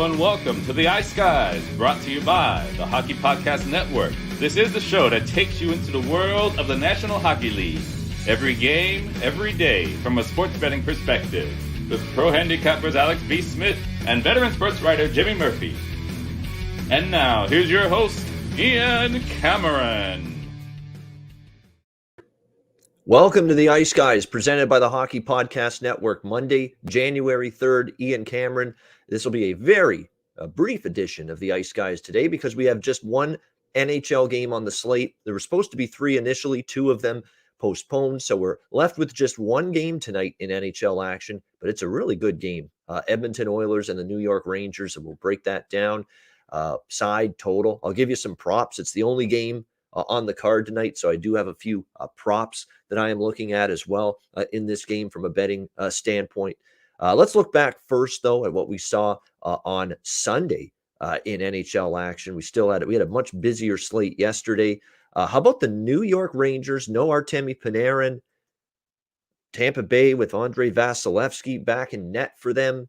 Hello and welcome to the Ice Guys, brought to you by the Hockey Podcast Network. This is the show that takes you into the world of the National Hockey League. Every game, every day, from a sports betting perspective, with pro handicappers Alex B. Smith and veteran sports writer Jimmy Murphy. And now, here's your host, Ian Cameron. Welcome to the Ice Guys, presented by the Hockey Podcast Network. Monday, January 3rd, Ian Cameron. This will be a very brief edition of the Ice Guys today because we have just one NHL game on the slate. There were supposed to be three initially, two of them postponed. So we're left with just one game tonight in NHL action, but it's a really good game. Edmonton Oilers and the New York Rangers, and we'll break that down. Side total. I'll give you some props. It's the only game on the card tonight, so I do have a few props that I am looking at as well in this game from a betting standpoint. Let's look back first, though, at what we saw on Sunday in NHL action. We had a much busier slate yesterday. How about the New York Rangers? No Artemi Panarin. Tampa Bay with Andrei Vasilevskiy back in net for them,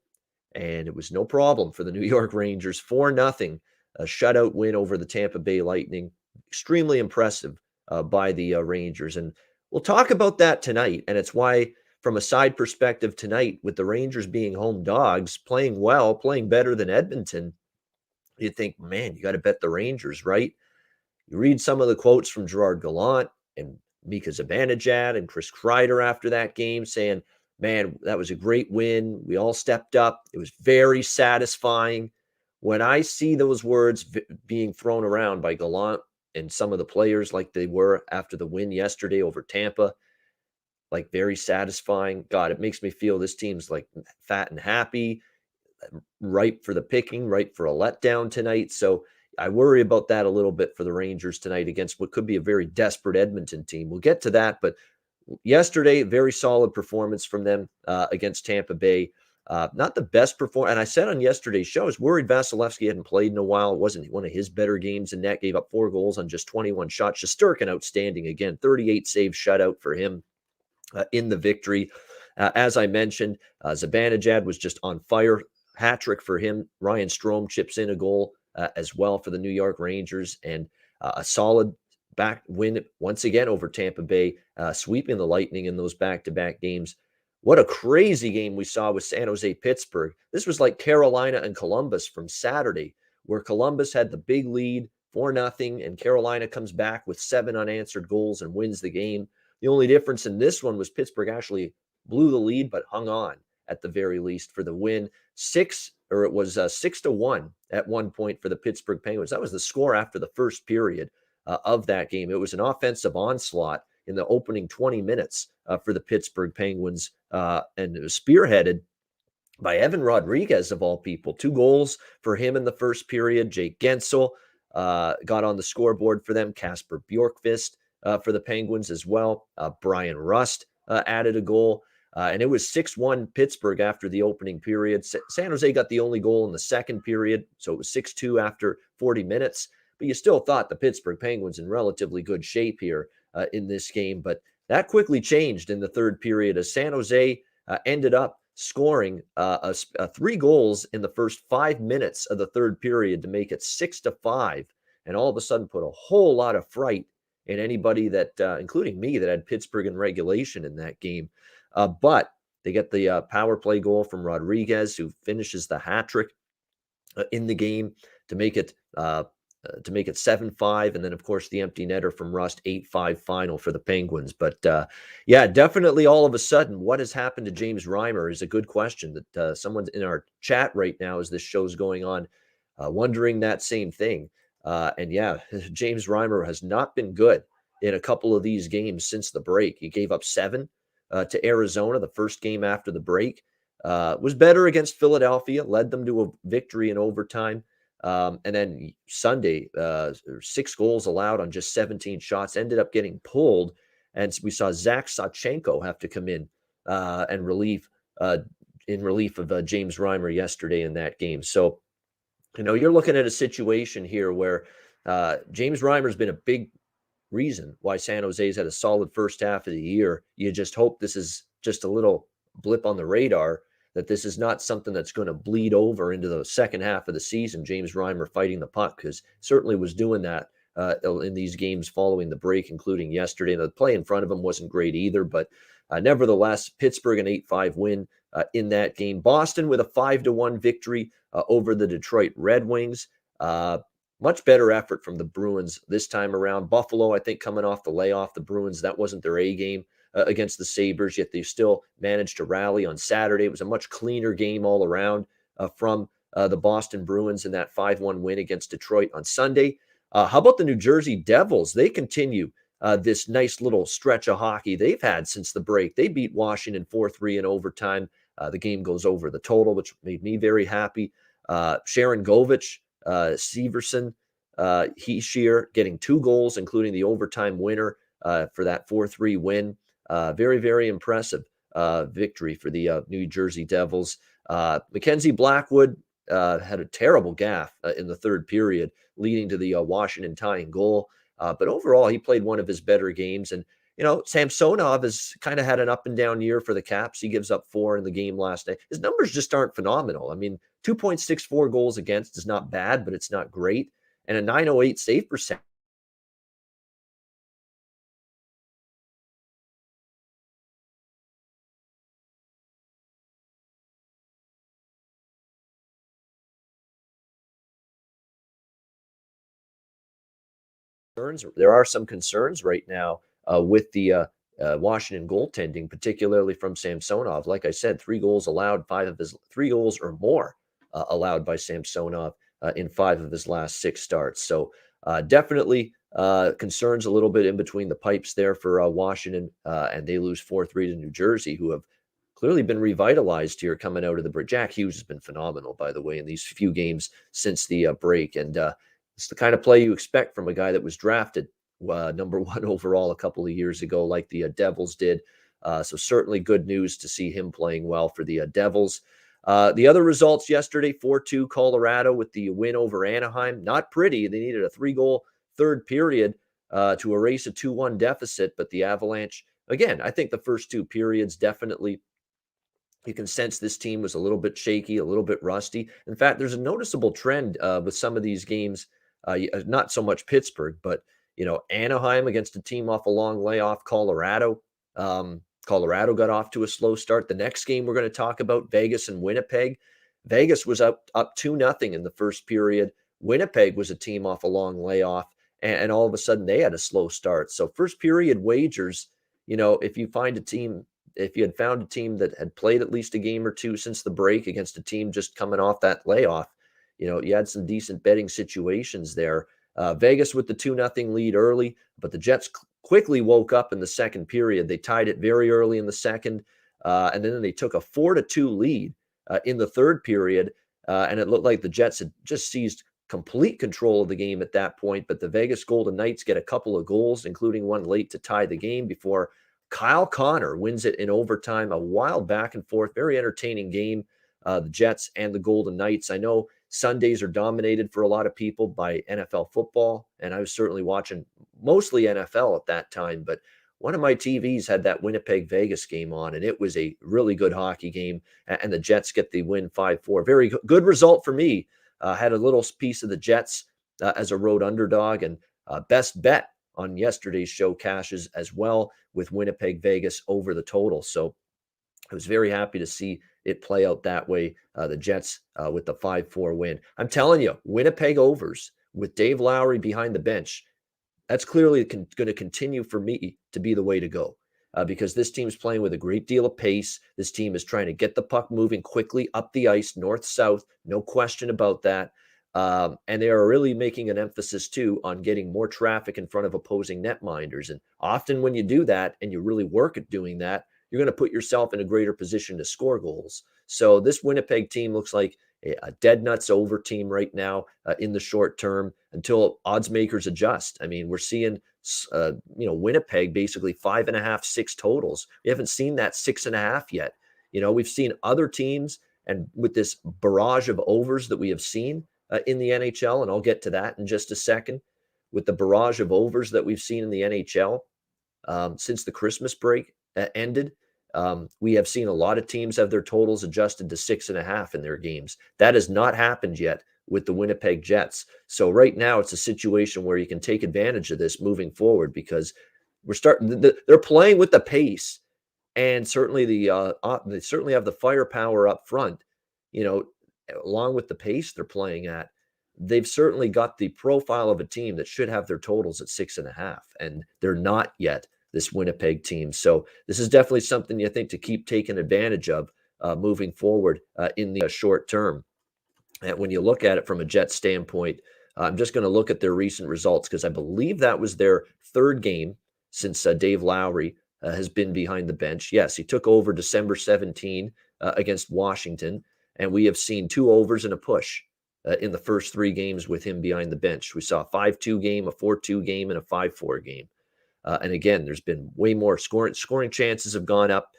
and it was no problem for the New York Rangers. 4-0, a shutout win over the Tampa Bay Lightning. Extremely impressive by the Rangers. And we'll talk about that tonight. And it's why, from a side perspective tonight, with the Rangers being home dogs, playing well, playing better than Edmonton, you think, man, you got to bet the Rangers, right? You read some of the quotes from Gerard Gallant and Mika Zibanejad and Chris Kreider after that game saying, man, that was a great win. We all stepped up. It was very satisfying. When I see those words being thrown around by Gallant and some of the players like they were after the win yesterday over Tampa, like very satisfying. God, it makes me feel this team's like fat and happy, ripe for the picking, ripe for a letdown tonight. So I worry about that a little bit for the Rangers tonight against what could be a very desperate Edmonton team. We'll get to that, but yesterday, very solid performance from them against Tampa Bay. Not the best performance. And I said on yesterday's show, I was worried Vasilevskiy hadn't played in a while. It wasn't one of his better games in net. Gave up 4 goals on just 21 shots. Shesterkin outstanding again. 38 save shutout for him in the victory. As I mentioned, Zibanejad was just on fire. Hat-trick for him. Ryan Strome chips in a goal as well for the New York Rangers. And a solid back win once again over Tampa Bay, sweeping the Lightning in those back-to-back games. What a crazy game we saw with San Jose Pittsburgh. This was like Carolina and Columbus from Saturday, where Columbus had the big lead, 4-0, and Carolina comes back with 7 unanswered goals and wins the game. The only difference in this one was Pittsburgh actually blew the lead, but hung on at the very least for the win. 6-1 at one point for the Pittsburgh Penguins. That was the score after the first period of that game. It was an offensive onslaught in the opening 20 minutes for the Pittsburgh Penguins, and it was spearheaded by Evan Rodriguez, of all people. 2 goals for him in the first period. Jake Gensel got on the scoreboard for them. Kasper Bjorkqvist for the Penguins as well. Brian Rust added a goal, and it was 6-1 Pittsburgh after the opening period. San Jose got the only goal in the second period, so it was 6-2 after 40 minutes. But you still thought the Pittsburgh Penguins in relatively good shape here in this game. But that quickly changed in the third period as San Jose ended up scoring 3 goals in the first 5 minutes of the third period to make it 6-5, and all of a sudden put a whole lot of fright in anybody that, including me, that had Pittsburgh in regulation in that game. But they get the power play goal from Rodriguez, who finishes the hat trick in the game to make it 7-5, and then of course the empty netter from Rust, 8-5 final for the Penguins. But yeah, definitely all of a sudden, what has happened to James Reimer is a good question that someone's in our chat right now as this show's going on, wondering that same thing. And yeah, James Reimer has not been good in a couple of these games since the break. He gave up 7 to Arizona the first game after the break. Was better against Philadelphia, led them to a victory in overtime. And then Sunday, 6 goals allowed on just 17 shots, ended up getting pulled. And we saw Zach Sawchenko have to come in and relief of James Reimer yesterday in that game. So, you're looking at a situation here where James Reimer's been a big reason why San Jose's had a solid first half of the year. You just hope this is just a little blip on the radar that this is not something that's going to bleed over into the second half of the season. James Reimer fighting the puck, because certainly was doing that in these games following the break, including yesterday. And the play in front of him wasn't great either, but nevertheless, Pittsburgh an 8-5 win in that game. Boston with a 5-1 victory over the Detroit Red Wings. Much better effort from the Bruins this time around. Buffalo, I think, coming off the layoff, the Bruins, that wasn't their A game against the Sabres, yet they still managed to rally on Saturday. It was a much cleaner game all around from the Boston Bruins in that 5-1 win against Detroit on Sunday. How about the New Jersey Devils? They continue this nice little stretch of hockey they've had since the break. They beat Washington 4-3 in overtime. The game goes over the total, which made me very happy. Sharon Govich, Severson, Heeshear getting 2 goals, including the overtime winner for that 4-3 win. Very, very impressive victory for the New Jersey Devils. Mackenzie Blackwood had a terrible gaffe in the third period, leading to the Washington tying goal. But overall, he played one of his better games. And, Samsonov has kind of had an up and down year for the Caps. He gives up 4 in the game last night. His numbers just aren't phenomenal. I mean, 2.64 goals against is not bad, but it's not great. And a 908 save percentage. There are some concerns right now with the Washington goaltending, particularly from Samsonov. Like I said, 3 goals allowed, 3 goals or more allowed by Samsonov in 5 of his last 6 starts. So definitely concerns a little bit in between the pipes there for Washington, and they lose 4-3 to New Jersey, who have clearly been revitalized here coming out of the break. Jack Hughes has been phenomenal, by the way, in these few games since the break. And it's the kind of play you expect from a guy that was drafted number 1 overall a couple of years ago, like the Devils did. So certainly good news to see him playing well for the Devils. The other results yesterday, 4-2 Colorado with the win over Anaheim. Not pretty. They needed a 3-goal third period to erase a 2-1 deficit, but the Avalanche, again, I think the first 2 periods definitely, you can sense this team was a little bit shaky, a little bit rusty. In fact, there's a noticeable trend with some of these games, not so much Pittsburgh, but Anaheim against a team off a long layoff, Colorado. Colorado got off to a slow start. The next game we're going to talk about, Vegas and Winnipeg. Vegas was up 2-0 in the first period. Winnipeg was a team off a long layoff, and all of a sudden they had a slow start. So first period wagers, if you find a team, if you had found a team that had played at least a game or 2 since the break against a team just coming off that layoff, you had some decent betting situations there. Vegas with the 2-0 lead early, but the Jets quickly woke up in the second period. They tied it very early in the second, and then they took a 4-2 lead in the third period, and it looked like the Jets had just seized complete control of the game at that point. But the Vegas Golden Knights get a couple of goals, including one late to tie the game, before Kyle Connor wins it in overtime. A wild back and forth, very entertaining game, the Jets and the Golden Knights. I know Sundays are dominated for a lot of people by NFL football, and I was certainly watching mostly NFL at that time, but one of my TVs had that Winnipeg-Vegas game on, and it was a really good hockey game, and the Jets get the win 5-4. Very good result for me. Had a little piece of the Jets as a road underdog, and best bet on yesterday's show cashes as well with Winnipeg-Vegas over the total. So I was very happy to see it play out that way. The Jets with the 5-4 win. I'm telling you, Winnipeg overs with Dave Lowry behind the bench, that's clearly going to continue for me to be the way to go because this team's playing with a great deal of pace. This team is trying to get the puck moving quickly up the ice, north-south, no question about that. And they are really making an emphasis, too, on getting more traffic in front of opposing netminders. And often when you do that and you really work at doing that, you're going to put yourself in a greater position to score goals. So this Winnipeg team looks like a dead nuts over team right now in the short term until odds makers adjust. I mean, we're seeing, Winnipeg basically 5.5, 6 totals. We haven't seen that 6.5 yet. We've seen other teams, and with this barrage of overs that we have seen in the NHL, and I'll get to that in just a second, with the barrage of overs that we've seen in the NHL since the Christmas break ended, We have seen a lot of teams have their totals adjusted to 6.5 in their games. That has not happened yet with the Winnipeg Jets. So right now it's a situation where you can take advantage of this moving forward because they're playing with the pace, and certainly they certainly have the firepower up front, along with the pace they're playing at. They've certainly got the profile of a team that should have their totals at 6.5, and they're not yet, this Winnipeg team. So this is definitely something you think to keep taking advantage of moving forward in the short term. And when you look at it from a Jets standpoint, I'm just going to look at their recent results because I believe that was their third game since Dave Lowry has been behind the bench. Yes, he took over December 17 against Washington, and we have seen 2 overs and a push in the first 3 games with him behind the bench. We saw a 5-2 game, a 4-2 game, and a 5-4 game. And again, there's been way more scoring chances have gone up,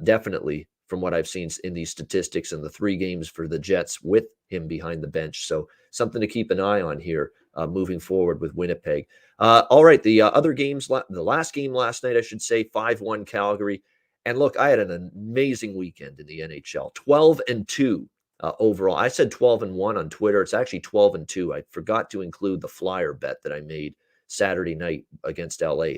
definitely from what I've seen in these statistics in the 3 games for the Jets with him behind the bench. So something to keep an eye on here moving forward with Winnipeg. All right, the other games, the last game last night, I should say, 5-1 Calgary. And look, I had an amazing weekend in the NHL, 12-2 overall. I said 12-1 on Twitter. It's actually 12-2. I forgot to include the flyer bet that I made Saturday night against LA.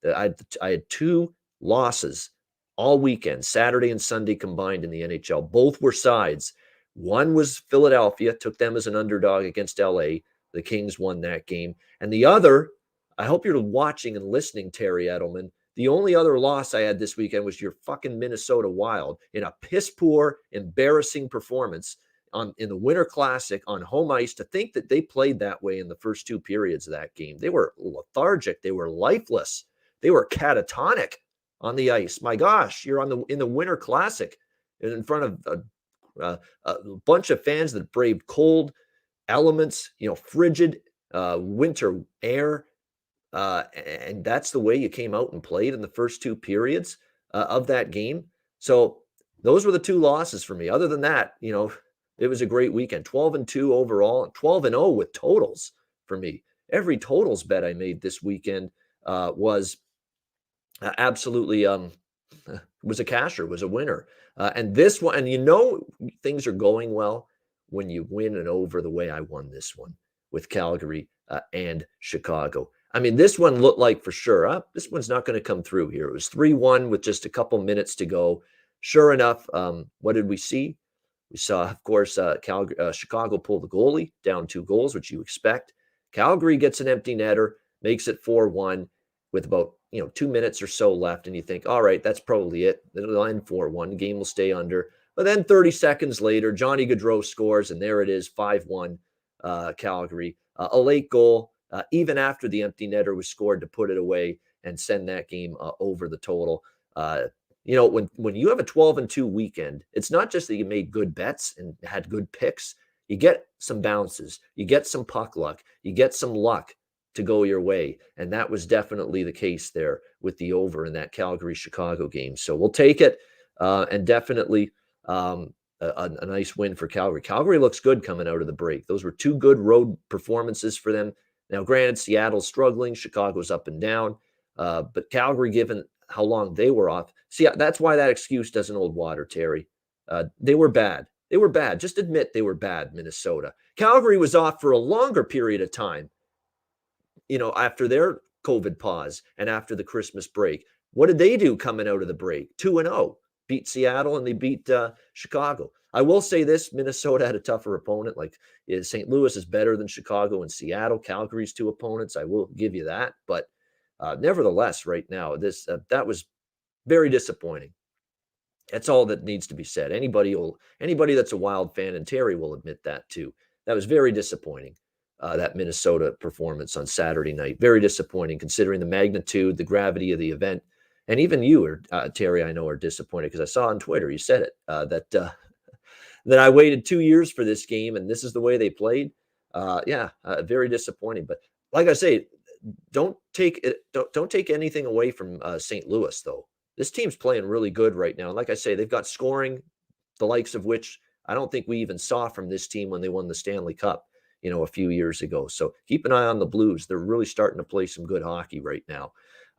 I had 2 losses all weekend, Saturday and Sunday combined in the NHL. Both were sides. One was Philadelphia, took them as an underdog against LA. The Kings won that game. And the other, I hope you're watching and listening, Terry Edelman. The only other loss I had this weekend was your fucking Minnesota Wild in a piss poor, embarrassing performance in the Winter Classic on home ice. To think that they played that way in the first 2 periods of that game. They were lethargic. They were lifeless. They were catatonic on the ice. My gosh, you're in the Winter Classic in front of a bunch of fans that braved cold elements, frigid winter air. And that's the way you came out and played in the first 2 periods of that game. So those were the 2 losses for me. Other than that, it was a great weekend. 12-2 overall, and 12-0 with totals for me. Every totals bet I made this weekend was absolutely was a casher, was a winner. And this one, and things are going well when you win an over the way I won this one with Calgary and Chicago. I mean, this one looked like for sure, this one's not going to come through here. It was 3-1 with just a couple minutes to go. Sure enough, what did we see? We saw, of course, Chicago pull the goalie down 2 goals, which you expect. Calgary gets an empty netter, makes it 4-1 with about 2 minutes or so left, and you think, all right, that's probably it. It'll end 4-1. The game will stay under. But then 30 seconds later, Johnny Gaudreau scores, and there it is, 5-1 Calgary. A late goal, even after the empty netter was scored to put it away and send that game over the total. When you have a 12-2 weekend, it's not just that you made good bets and had good picks. You get some bounces, you get some puck luck, you get some luck to go your way. And that was definitely the case there with the over in that Calgary-Chicago game. So we'll take it, and definitely a nice win for Calgary. Calgary looks good coming out of the break. Those were 2 good road performances for them. Now, granted, Seattle's struggling, Chicago's up and down, but Calgary, given how long they were off, see, that's why that excuse doesn't hold water, Terry. They were bad. They were bad. Just admit they were bad, Minnesota. Calgary was off for a longer period of time, after their COVID pause and after the Christmas break. What did they do coming out of the break? 2-0. Beat Seattle and they beat Chicago. I will say this, Minnesota had a tougher opponent. St. Louis is better than Chicago and Seattle. Calgary's 2 opponents. I will give you that. But nevertheless, right now, that was very disappointing. That's all that needs to be said. Anybody that's a Wild fan, and Terry will admit that too. That was very disappointing. That Minnesota performance on Saturday night. Very disappointing considering the magnitude, the gravity of the event. And even you, Terry, I know are disappointed because I saw on Twitter, you said it, that I waited 2 years for this game and this is the way they played. Very disappointing. But like I say, don't take anything away from St. Louis, though. This team's playing really good right now. And like I say, they've got scoring, the likes of which I don't think we even saw from this team when they won the Stanley Cup, a few years ago. So keep an eye on the Blues. They're really starting to play some good hockey right now.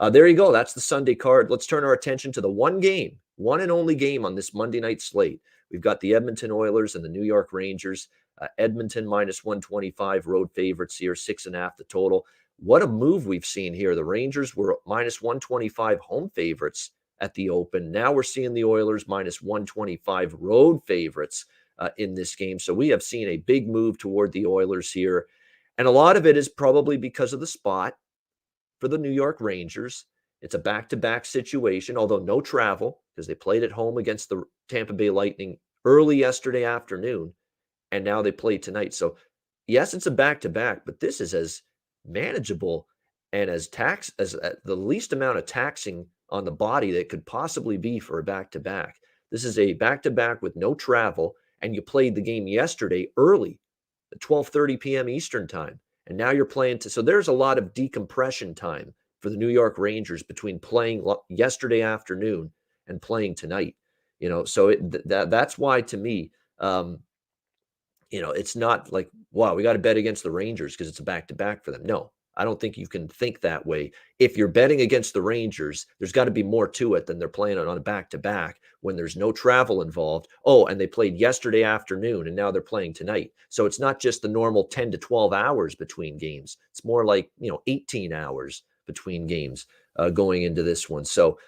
There you go. That's the Sunday card. Let's turn our attention to the one and only game on this Monday night slate. We've got the Edmonton Oilers and the New York Rangers. Edmonton minus 125 road favorites here, 6.5 the total. What a move we've seen here. The Rangers were minus 125 home favorites at the open. Now we're seeing the Oilers minus 125 road favorites in this game. So we have seen a big move toward the Oilers here. And a lot of it is probably because of the spot for the New York Rangers. It's a back-to-back situation, although no travel, because they played at home against the Tampa Bay Lightning early yesterday afternoon, and now they play tonight. So, yes, it's a back-to-back, but this is as manageable and as the least amount of taxing on the body that could possibly be for a back-to-back. This is a back-to-back with no travel, and you played the game yesterday early at 12:30 p.m. Eastern time. And now you're playing so there's a lot of decompression time for the New York Rangers between playing yesterday afternoon and playing tonight. So that's why, to me, it's not like, wow, we got to bet against the Rangers because it's a back-to-back for them. No, I don't think you can think that way. If you're betting against the Rangers, there's got to be more to it than they're playing on a back-to-back when there's no travel involved. Oh, and they played yesterday afternoon, and now they're playing tonight. So it's not just the normal 10 to 12 hours between games. It's more like 18 hours between games going into this one. So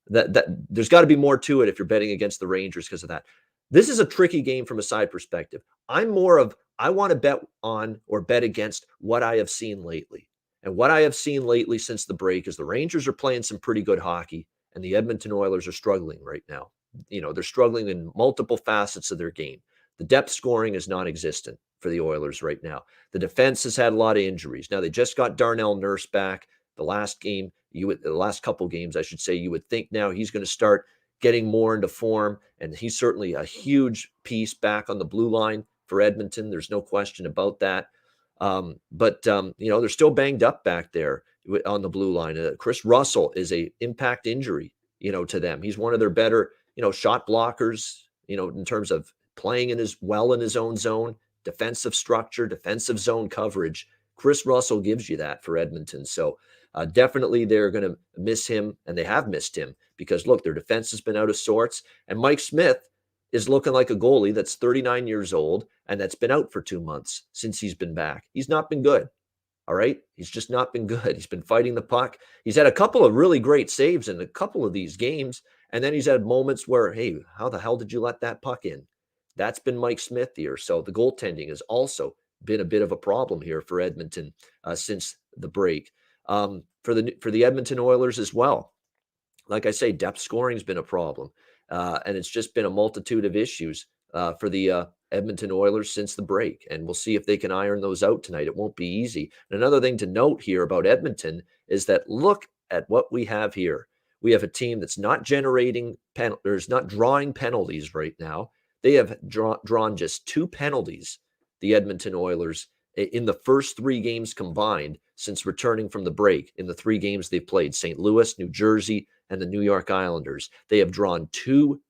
that there's got to be more to it if you're betting against the Rangers because of that. This is a tricky game from a side perspective. I'm more of, I want to bet on or bet against what I have seen lately. And what I have seen lately since the break is the Rangers are playing some pretty good hockey, and the Edmonton Oilers are struggling right now. They're struggling in multiple facets of their game. The depth scoring is non-existent for the Oilers right now. The defense has had a lot of injuries. Now, they just got Darnell Nurse back. The last couple games, I should say, you would think now he's going to start getting more into form, and he's certainly a huge piece back on the blue line for Edmonton. There's no question about that. But they're still banged up back there on the blue line. Chris Russell is a impact injury, to them. He's one of their better, shot blockers, in terms of playing in his own zone, defensive structure, defensive zone coverage. Chris Russell gives you that for Edmonton. So definitely they're going to miss him, and they have missed him because, look, their defense has been out of sorts. And Mike Smith is looking like a goalie that's 39 years old and that's been out for 2 months since he's been back. He's not been good. All right. He's just not been good. He's been fighting the puck. He's had a couple of really great saves in a couple of these games. And then he's had moments where, hey, how the hell did you let that puck in? That's been Mike Smith here. So the goaltending has also been a bit of a problem here for Edmonton since the break. For the Edmonton Oilers as well. Like I say, depth scoring has been a problem. And it's just been a multitude of issues for the Edmonton Oilers since the break. And we'll see if they can iron those out tonight. It won't be easy. And another thing to note here about Edmonton is that look at what we have here. We have a team that's not generating penalties, not drawing penalties right now. They have drawn just 2 penalties, the Edmonton Oilers, in the first 3 games combined since returning from the break. In the 3 games they've played, St. Louis, New Jersey, and the New York Islanders, they have drawn 2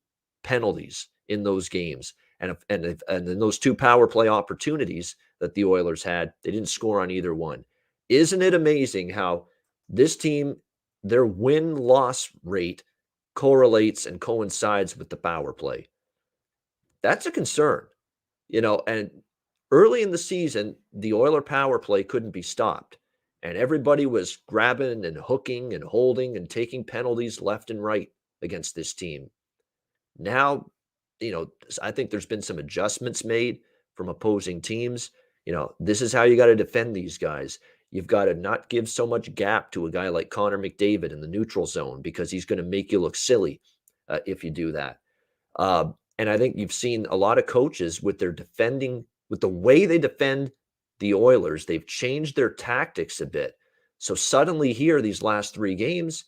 penalties in those games. And in those 2 power play opportunities that the Oilers had, they didn't score on either one. Isn't it amazing how this team, their win-loss rate correlates and coincides with the power play? That's a concern, and early in the season, the Oiler power play couldn't be stopped. And everybody was grabbing and hooking and holding and taking penalties left and right against this team. Now, I think there's been some adjustments made from opposing teams. This is how you got to defend these guys. You've got to not give so much gap to a guy like Connor McDavid in the neutral zone because he's going to make you look silly if you do that. And I think you've seen a lot of coaches with their defending, with the way they defend the Oilers, they've changed their tactics a bit. So suddenly here, these last 3 games,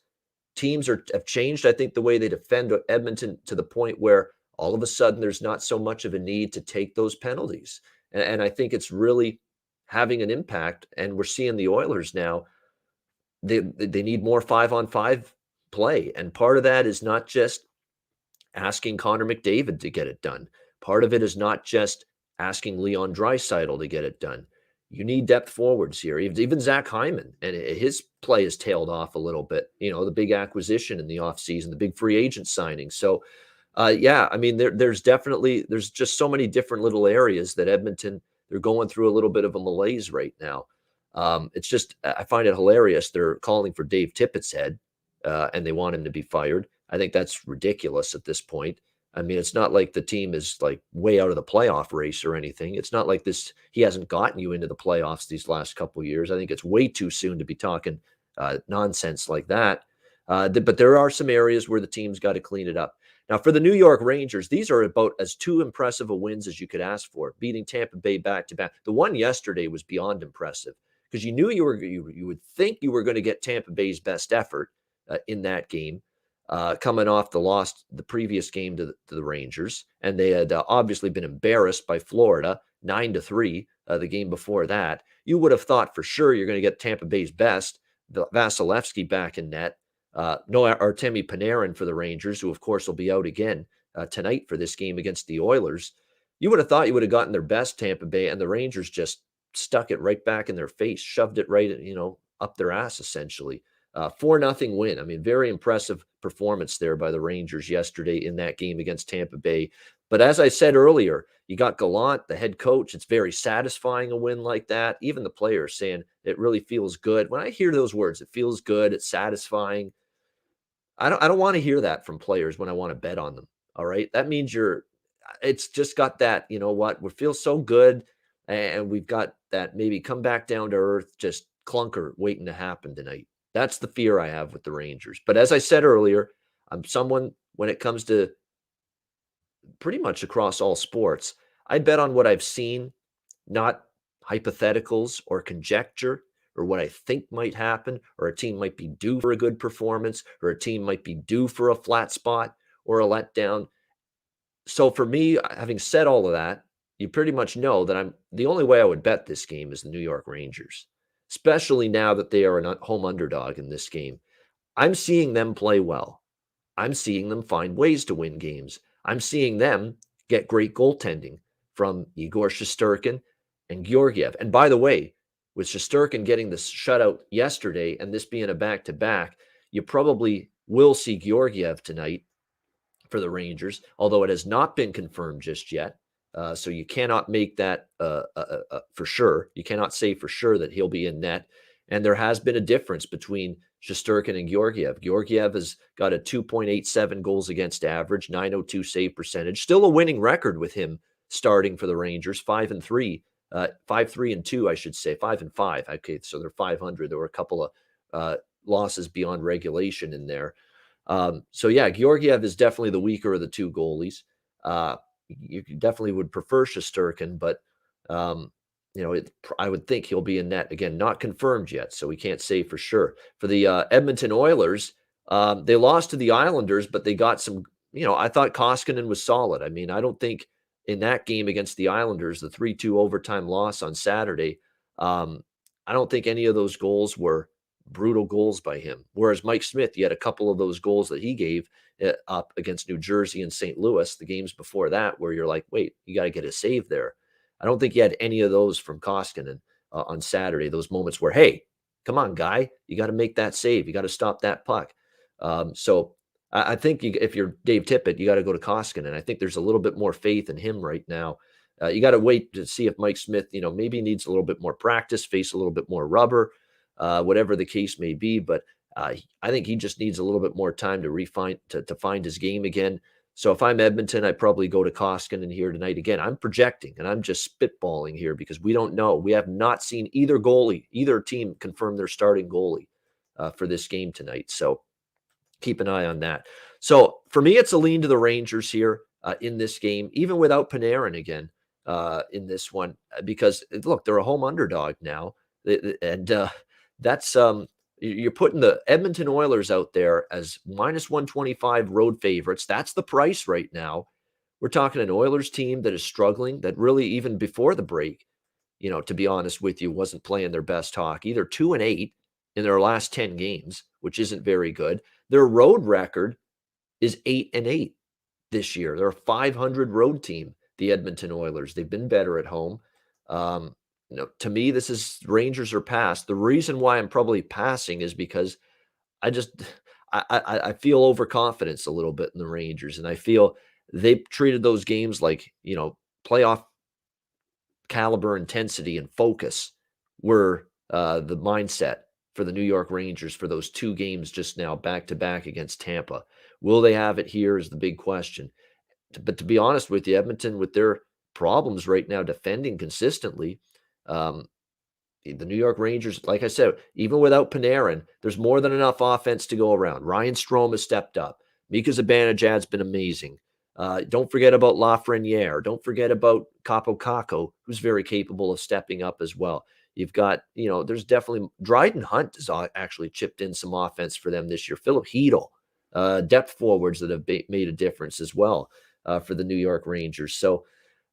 teams have changed, I think, the way they defend Edmonton to the point where all of a sudden there's not so much of a need to take those penalties. And I think it's really having an impact. And we're seeing the Oilers now, they need more 5-on-5 play. And part of that is not just asking Connor McDavid to get it done. Part of it is not just asking Leon Draisaitl to get it done. you need depth forwards here. Even Zach Hyman, and his play has tailed off a little bit. The big acquisition in the offseason, the big free agent signing. So, yeah, I mean, there's just so many different little areas that Edmonton, they're going through a little bit of a malaise right now. It's just, I find it hilarious. They're calling for Dave Tippett's head, and they want him to be fired. I think that's ridiculous at this point. I mean, it's not like the team is like way out of the playoff race or anything. It's not like he hasn't gotten you into the playoffs these last couple of years. I think it's way too soon to be talking nonsense like that. But there are some areas where the team's got to clean it up. Now, for the New York Rangers, these are about as too impressive a wins as you could ask for, beating Tampa Bay back-to-back. The one yesterday was beyond impressive because you knew you would think you were going to get Tampa Bay's best effort in that game. Coming off the previous game to the Rangers, and they had obviously been embarrassed by Florida 9-3 the game before that. You would have thought for sure you're going to get Tampa Bay's best, Vasilevsky back in net, no Artemi Panarin for the Rangers, who of course will be out again tonight for this game against the Oilers. You would have thought you would have gotten their best Tampa Bay, and the Rangers just stuck it right back in their face, shoved it right, up their ass essentially. 4-0 win. I mean, very impressive performance there by the Rangers yesterday in that game against Tampa Bay. But as I said earlier, you got Gallant, the head coach. It's very satisfying a win like that. Even the players saying it really feels good. When I hear those words, it feels good, it's satisfying. I don't want to hear that from players when I want to bet on them. All right. That means it's just got that, we feel so good. And we've got that maybe come back down to earth, just clunker waiting to happen tonight. That's the fear I have with the Rangers. But as I said earlier, I'm someone, when it comes to pretty much across all sports, I bet on what I've seen, not hypotheticals or conjecture or what I think might happen, or a team might be due for a good performance, or a team might be due for a flat spot or a letdown. So for me, having said all of that, you pretty much know that the only way I would bet this game is the New York Rangers, especially now that they are a home underdog in this game. I'm seeing them play well. I'm seeing them find ways to win games. I'm seeing them get great goaltending from Igor Shesterkin and Georgiev. And by the way, with Shesterkin getting the shutout yesterday and this being a back-to-back, you probably will see Georgiev tonight for the Rangers, although it has not been confirmed just yet. So you cannot make that for sure. You cannot say for sure that he'll be in net. And there has been a difference between Shesterkin and Georgiev. Georgiev has got a 2.87 goals against average, 902 save percentage. Still a winning record with him starting for the Rangers, 5-3, 5-3-2, I should say, 5-5. Okay, so they're 500. There were a couple of losses beyond regulation in there. So yeah, Georgiev is definitely the weaker of the two goalies. You definitely would prefer Shesterkin, but I would think he'll be in net again. Not confirmed yet, so we can't say for sure. For the Edmonton Oilers, they lost to the Islanders, but they got some. I thought Koskinen was solid. I mean, I don't think in that game against the Islanders, the 3-2 overtime loss on Saturday, I don't think any of those goals were brutal goals by him. Whereas Mike Smith, he had a couple of those goals that he gave up against New Jersey and St. Louis, the games before that, where you're like, wait, you got to get a save there. I don't think he had any of those from Koskinen on Saturday, those moments where, hey, come on, guy, you got to make that save. You got to stop that puck. So I think if you're Dave Tippett, you got to go to Koskinen. I think there's a little bit more faith in him right now. You got to wait to see if Mike Smith, maybe needs a little bit more practice, face a little bit more rubber, whatever the case may be. But I think he just needs a little bit more time to find his game again. So if I'm Edmonton, I'd probably go to Koskinen here tonight. Again, I'm projecting and I'm just spitballing here because we don't know. We have not seen either team confirm their starting goalie for this game tonight. So keep an eye on that. So for me, it's a lean to the Rangers here in this game, even without Panarin again in this one, because look, they're a home underdog now. And that's you're putting the Edmonton Oilers out there as -125 road favorites. That's the price right now. We're talking an Oilers team that is struggling, that really even before the break, to be honest with you, wasn't playing their best hockey. They're 2-8 in their last 10 games, which isn't very good. Their road record is 8-8 this year. They're a 500 road team, the Edmonton Oilers. They've been better at home. To me, this is Rangers are past. The reason why I'm probably passing is because I just I feel overconfidence a little bit in the Rangers, and I feel they treated those games like, playoff caliber intensity and focus were the mindset for the New York Rangers for those 2 games just now back to back against Tampa. Will they have it here is the big question. But to be honest with you, Edmonton, with their problems right now defending consistently, um, the New York Rangers, like I said, even without Panarin, there's more than enough offense to go around. Ryan Strome has stepped up. Mika Zibanejad's been amazing. Don't forget about Lafreniere. Don't forget about Capo Caco, who's very capable of stepping up as well. You've got, there's definitely Dryden Hunt has actually chipped in some offense for them this year. Philip Hedl, depth forwards that have made a difference as well for the New York Rangers. So,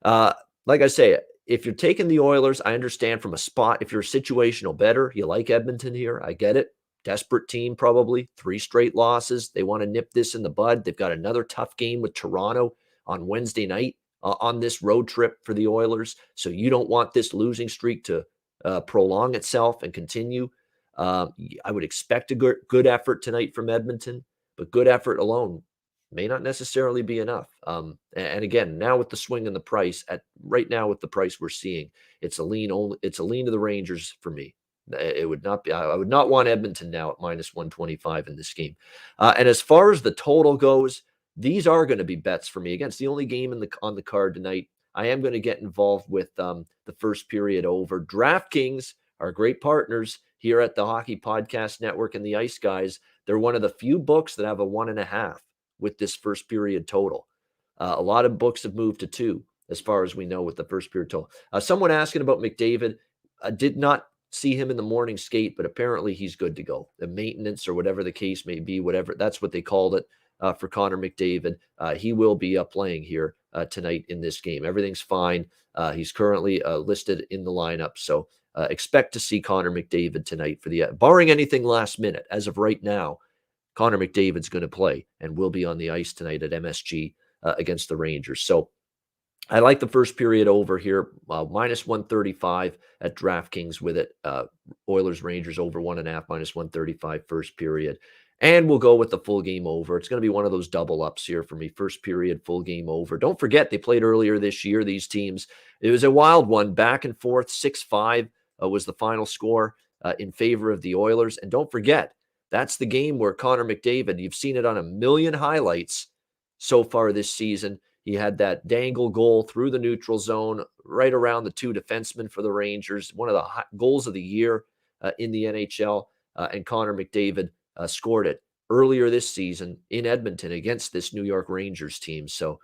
like I say, if you're taking the Oilers, I understand from a spot. If you're a situational bettor, you like Edmonton here. I get it. Desperate team, probably 3 straight losses. They want to nip this in the bud. They've got another tough game with Toronto on Wednesday night on this road trip for the Oilers. So you don't want this losing streak to prolong itself and continue. I would expect a good effort tonight from Edmonton, but good effort alone may not necessarily be enough. And again, now with the swing in the price right now with the price we're seeing, it's a lean to the Rangers for me. It would not be. I would not want Edmonton now at minus 125 in this game. And as far as the total goes, these are going to be bets for me. Again, it's the only game on the card tonight. I am going to get involved with the first period over. DraftKings are great partners here at the Hockey Podcast Network and the Ice Guys. They're one of the few books that have a 1.5 with this first period total. A lot of books have moved to 2, as far as we know, with the first period total. Someone asking about McDavid. I did not see him in the morning skate, but apparently he's good to go. The maintenance or whatever the case may be, whatever, that's what they called it for Connor McDavid. He will be playing here tonight in this game. Everything's fine. He's currently listed in the lineup. So expect to see Connor McDavid tonight barring anything last minute. As of right now, Connor McDavid's going to play and will be on the ice tonight at MSG against the Rangers. So I like the first period over here, minus 135 at DraftKings with it. Oilers Rangers over 1.5, minus 135 first period. And we'll go with the full game over. It's going to be one of those double ups here for me. First period, full game over. Don't forget, they played earlier this year, these teams. It was a wild one, back and forth. 6-5 was the final score in favor of the Oilers. And don't forget, that's the game where Connor McDavid, you've seen it on a million highlights so far this season. He had that dangle goal through the neutral zone, right around the 2 defensemen for the Rangers. One of the goals of the year in the NHL. And Connor McDavid scored it earlier this season in Edmonton against this New York Rangers team. So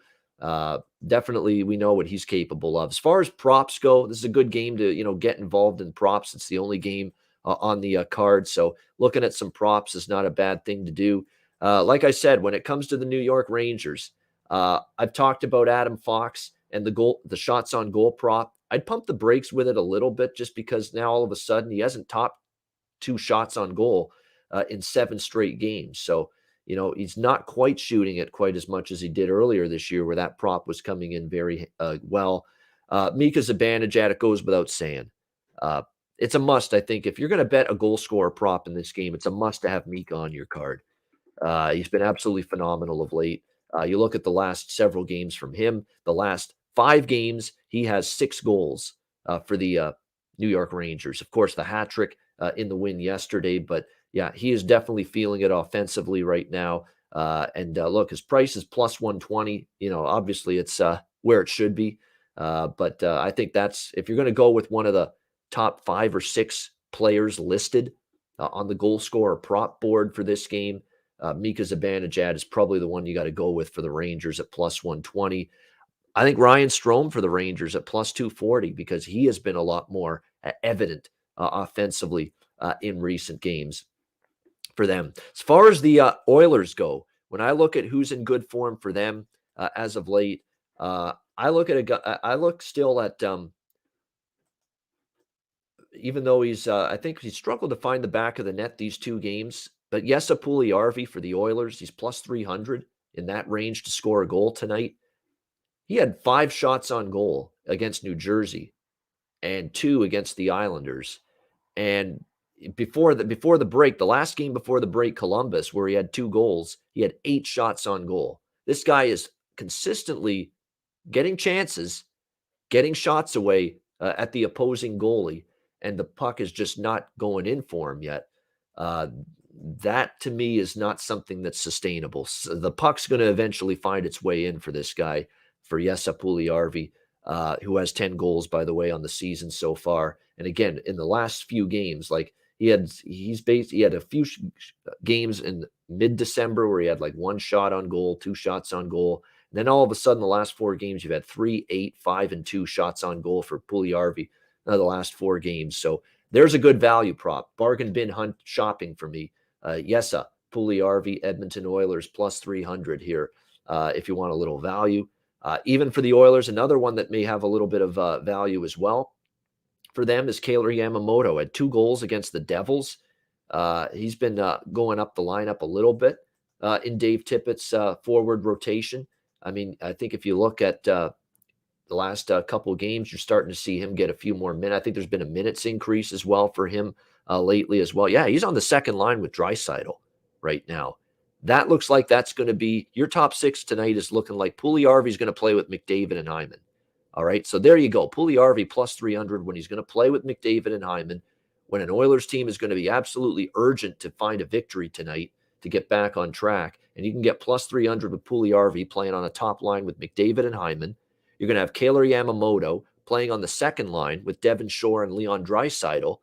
definitely we know what he's capable of. As far as props go, this is a good game to, get involved in props. It's the only game on the card. So looking at some props is not a bad thing to do. Like I said, when it comes to the New York Rangers, I've talked about Adam Fox and the shots on goal prop. I'd pump the brakes with it a little bit just because now all of a sudden he hasn't topped 2 shots on goal in 7 straight games. So, he's not quite shooting it quite as much as he did earlier this year where that prop was coming in very well. Mika Zibanejad, it goes without saying. It's a must, I think. If you're going to bet a goal scorer prop in this game, it's a must to have Mika on your card. He's been absolutely phenomenal of late. You look at the last several games from him, the last 5 games, he has 6 goals for the New York Rangers. Of course, the hat trick in the win yesterday, but yeah, he is definitely feeling it offensively right now. And look, his price is plus 120. Obviously it's where it should be. But I think if you're going to go with one of the top 5 or 6 players listed on the goal scorer prop board for this game, Mika Zibanejad is probably the one you got to go with for the Rangers at plus 120. I think Ryan Strome for the Rangers at plus 240 because he has been a lot more evident offensively in recent games for them. As far as the Oilers go, when I look at who's in good form for them as of late, I look still at even though I think he's struggled to find the back of the net these 2 games. But Jesse Puljujärvi for the Oilers, he's plus 300 in that range to score a goal tonight. He had 5 shots on goal against New Jersey and 2 against the Islanders. And before the break, the last game before the break, Columbus, where he had 2 goals, he had 8 shots on goal. This guy is consistently getting chances, getting shots away at the opposing goalie, and the puck is just not going in for him yet. That to me is not something that's sustainable. So the puck's going to eventually find its way in for this guy, for Jesse Puljujärvi, who has 10 goals, by the way, on the season so far. And again, in the last few games, like he had a few games in mid-December where he had like 1 shot on goal, 2 shots on goal. And then all of a sudden, the last 4 games, you've had 3, 8, 5, and 2 shots on goal for Puljujärvi the last 4 games. So there's a good value prop. Bargain bin hunt shopping for me. Jesse Puljujärvi, Edmonton Oilers, plus 300 here if you want a little value. Even for the Oilers, another one that may have a little bit of value as well for them is Kailer Yamamoto. Had 2 goals against the Devils. He's been going up the lineup a little bit in Dave Tippett's forward rotation. I mean, I think if you look at the last couple of games, you're starting to see him get a few more minutes. I think there's been a minutes increase as well for him lately as well. Yeah, he's on the second line with Draisaitl right now. That looks like that's going to be your top 6 tonight. Is looking like Puljujärvi is going to play with McDavid and Hyman. All right, so there you go. Puljujärvi plus 300 when he's going to play with McDavid and Hyman, when an Oilers team is going to be absolutely urgent to find a victory tonight to get back on track. And you can get plus 300 with Puljujärvi playing on a top line with McDavid and Hyman. You're going to have Kailer Yamamoto playing on the second line with Devin Shore and Leon Draisaitl.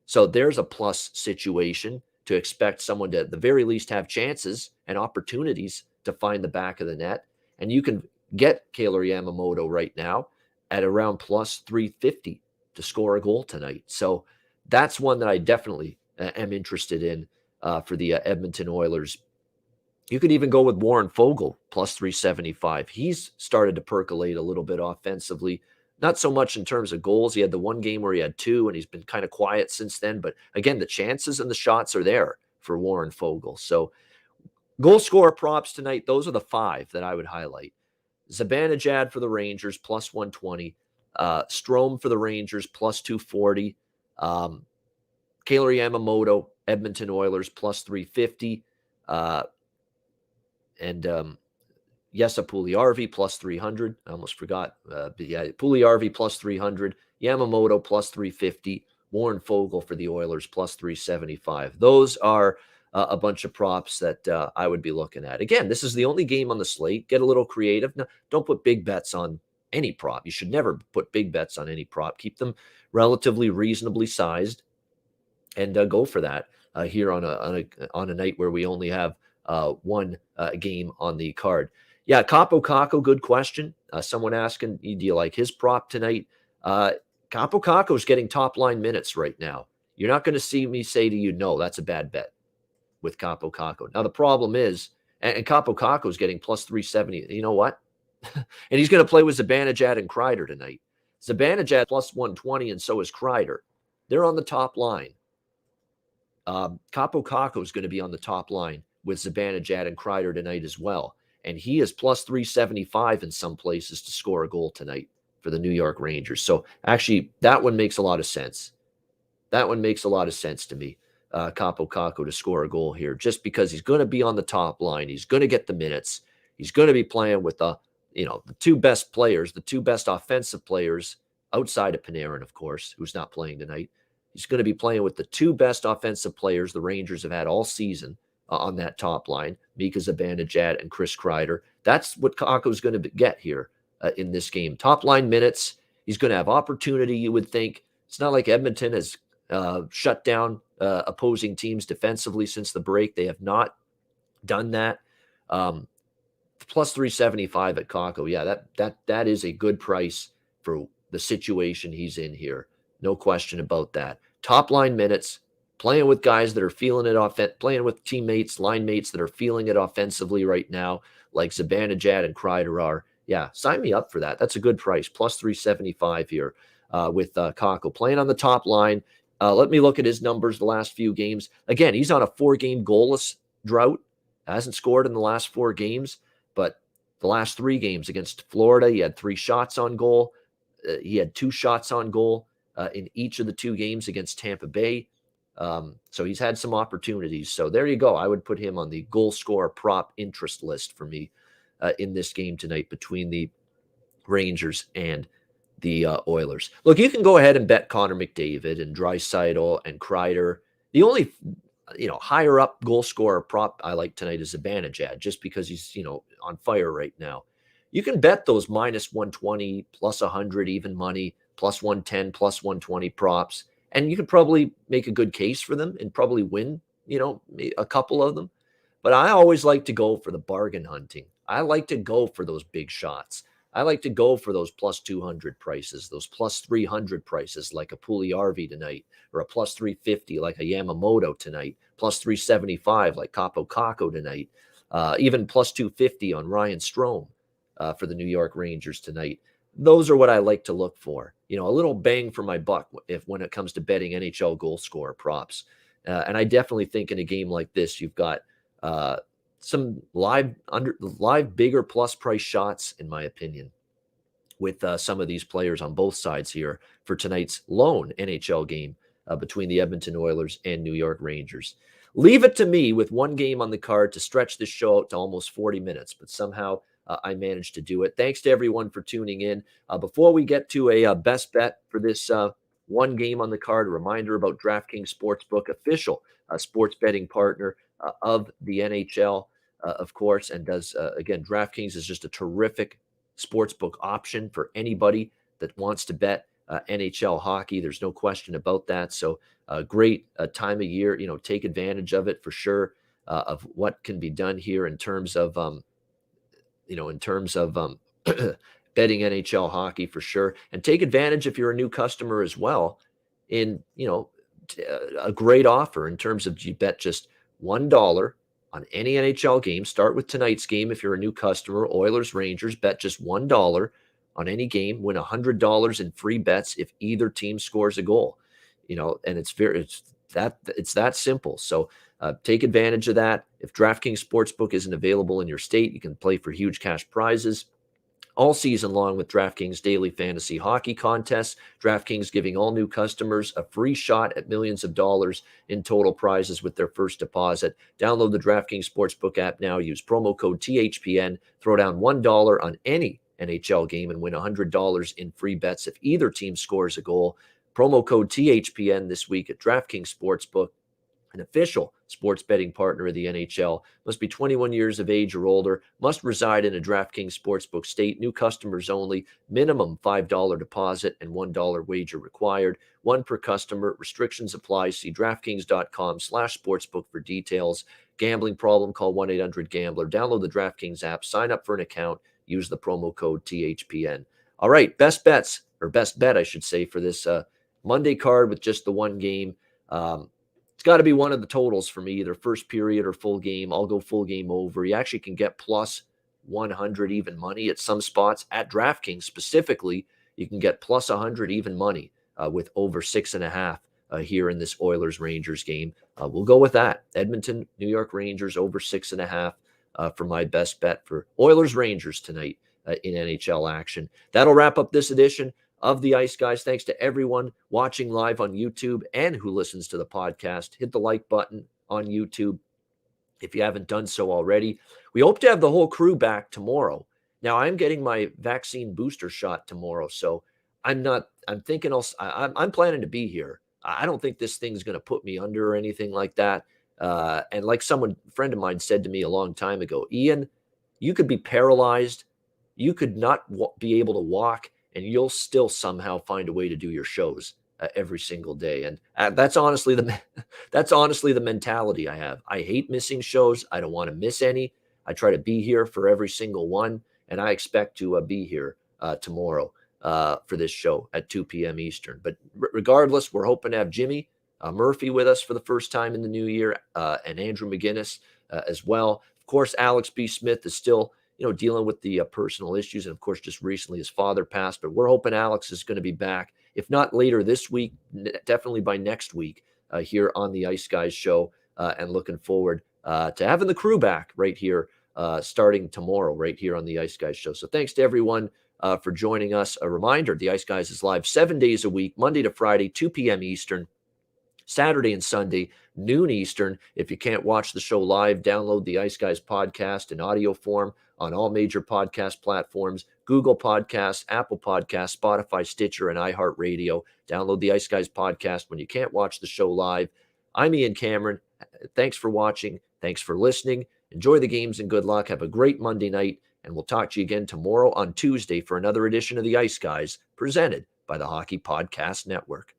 So there's a plus situation to expect someone to at the very least have chances and opportunities to find the back of the net. And you can get Kailer Yamamoto right now at around plus 350 to score a goal tonight. So that's one that I definitely am interested in for the Edmonton Oilers. You could even go with Warren Foegele, plus 375. He's started to percolate a little bit offensively. Not so much in terms of goals. He had the 1 game where he had 2, and he's been kind of quiet since then. But again, the chances and the shots are there for Warren Foegele. So goal scorer props tonight, those are the 5 that I would highlight. Zibanejad for the Rangers, plus 120. Strome for the Rangers, plus 240. Kailer Yamamoto, Edmonton Oilers, plus 350. And Jesse Puljujärvi, plus 300. I almost forgot. But yeah, Puljujärvi, plus 300. Yamamoto, plus 350. Warren Foegele for the Oilers, plus 375. Those are a bunch of props that I would be looking at. Again, this is the only game on the slate. Get a little creative. No, don't put big bets on any prop. You should never put big bets on any prop. Keep them relatively reasonably sized, and go for that here on a night where we only have 1 game on the card. Yeah, Kaapo Kakko, good question. Someone asking, do you like his prop tonight? Kaapo Kakko is getting top line minutes right now. You're not going to see me say to you, no, that's a bad bet with Kaapo Kakko. Now, the problem is, and Kaapo Kakko is getting plus 370. You know what? And he's going to play with Zibanejad and Kreider tonight. Zibanejad plus 120, and so is Kreider. They're on the top line. Kaapo Kakko is going to be on the top line with Zibanejad and Kreider tonight as well. And he is plus 375 in some places to score a goal tonight for the New York Rangers. So actually, that one makes a lot of sense. That one makes a lot of sense to me. Kaapo Kakko to score a goal here, just because he's going to be on the top line. He's going to get the minutes. He's going to be playing with the 2 best players, the 2 best offensive players outside of Panarin, of course, who's not playing tonight. He's going to be playing with the 2 best offensive players the Rangers have had all season on that top line, Mika Zibanejad and Chris Kreider. That's what Kakko's going to get here in this game. Top line minutes. He's going to have opportunity, you would think. It's not like Edmonton has shut down opposing teams defensively since the break. They have not done that. Plus 375 at Kakko. Yeah, that is a good price for the situation he's in here. No question about that. Top line minutes, playing with guys that are feeling it, playing with teammates, line mates that are feeling it offensively right now, like Zibanejad and Kreider are. Yeah, sign me up for that. That's a good price. Plus 375 here with Kakko. Playing on the top line. Let me look at his numbers the last few games. Again, he's on a 4-game goalless drought. Hasn't scored in the last 4 games, but the last 3 games against Florida, he had 3 shots on goal. He had 2 shots on goal. in each of the 2 games against Tampa Bay. So he's had some opportunities. So there you go. I would put him on the goal scorer prop interest list for me in this game tonight between the Rangers and the Oilers. Look, you can go ahead and bet Connor McDavid and Draisaitl and Kreider. The only higher up goal scorer prop I like tonight is Zibanejad, just because he's on fire right now. You can bet those minus 120, plus 100 even money, plus 110, plus 120 props, and you could probably make a good case for them and probably win, a couple of them. But I always like to go for the bargain hunting. I like to go for those big shots. I like to go for those plus 200 prices, those plus 300 prices like a Puljujärvi tonight, or a plus 350 like a Yamamoto tonight, plus 375 like Capo Caco tonight, even plus 250 on Ryan Strome for the New York Rangers tonight. Those are what I like to look for. A little bang for my buck when it comes to betting NHL goal scorer props. And I definitely think in a game like this, you've got some live bigger plus price shots, in my opinion, with some of these players on both sides here for tonight's lone NHL game between the Edmonton Oilers and New York Rangers. Leave it to me with one game on the card to stretch this show out to almost 40 minutes, but somehow I managed to do it. Thanks to everyone for tuning in. Before we get to a best bet for this one game on the card, a reminder about DraftKings Sportsbook, official sports betting partner of the NHL, of course, and does, again, DraftKings is just a terrific sportsbook option for anybody that wants to bet NHL hockey. There's no question about that. So great time of year, take advantage of it for sure, of what can be done here in terms of, betting NHL hockey for sure. And take advantage if you're a new customer as well in, a great offer in terms of you bet just $1 on any NHL game. Start with tonight's game. If you're a new customer, Oilers, Rangers, bet just $1 on any game, win $100 in free bets if either team scores a goal, and it's that simple. So take advantage of that. If DraftKings Sportsbook isn't available in your state, you can play for huge cash prizes all season long with DraftKings daily fantasy hockey contests. DraftKings giving all new customers a free shot at millions of dollars in total prizes with their first deposit. Download the DraftKings Sportsbook app now. Use promo code THPN. Throw down $1 on any NHL game and win $100 in free bets if either team scores a goal. Promo code THPN this week at DraftKings Sportsbook, an official sports betting partner of the NHL. Must be 21 years of age or older. Must reside in a DraftKings Sportsbook state. New customers only. Minimum $5 deposit and $1 wager required. One per customer. Restrictions apply. See DraftKings.com/sportsbook for details. Gambling problem? Call 1-800-GAMBLER. Download the DraftKings app. Sign up for an account. Use the promo code THPN. All right, best bet, I should say, for this Monday card with just the one game. It's got to be one of the totals for me, either first period or full game. I'll go full game over. You actually can get plus 100 even money at some spots at DraftKings. Specifically, you can get plus 100 even money with over 6.5 here in this Oilers-Rangers game. We'll go with that. Edmonton, New York Rangers over 6.5 for my best bet for Oilers-Rangers tonight in NHL action. That'll wrap up this edition of the Ice Guys. Thanks to everyone watching live on YouTube and who listens to the podcast. Hit the like button on YouTube if you haven't done so already. We hope to have the whole crew back tomorrow. Now, I'm getting my vaccine booster shot tomorrow, so I'm planning to be here. I don't think this thing's going to put me under or anything like that. And like a friend of mine said to me a long time ago, Ian, you could be paralyzed. You could not be able to walk, and you'll still somehow find a way to do your shows every single day. And that's honestly the mentality I have. I hate missing shows. I don't want to miss any. I try to be here for every single one, and I expect to be here tomorrow for this show at 2 p.m. Eastern. But regardless, we're hoping to have Jimmy Murphy with us for the first time in the new year, and Andrew McInnis as well. Of course, Alex B. Smith is still dealing with the personal issues. And of course, just recently his father passed, but we're hoping Alex is going to be back. If not later this week, definitely by next week here on the Ice Guys show, and looking forward to having the crew back right here starting tomorrow, right here on the Ice Guys show. So thanks to everyone for joining us. A reminder, the Ice Guys is live 7 days a week, Monday to Friday, 2 p.m. Eastern, Saturday and Sunday, noon Eastern. If you can't watch the show live, download the Ice Guys podcast in audio form on all major podcast platforms, Google Podcasts, Apple Podcasts, Spotify, Stitcher, and iHeartRadio. Download the Ice Guys podcast when you can't watch the show live. I'm Ian Cameron. Thanks for watching. Thanks for listening. Enjoy the games and good luck. Have a great Monday night, and we'll talk to you again tomorrow on Tuesday for another edition of the Ice Guys, presented by the Hockey Podcast Network.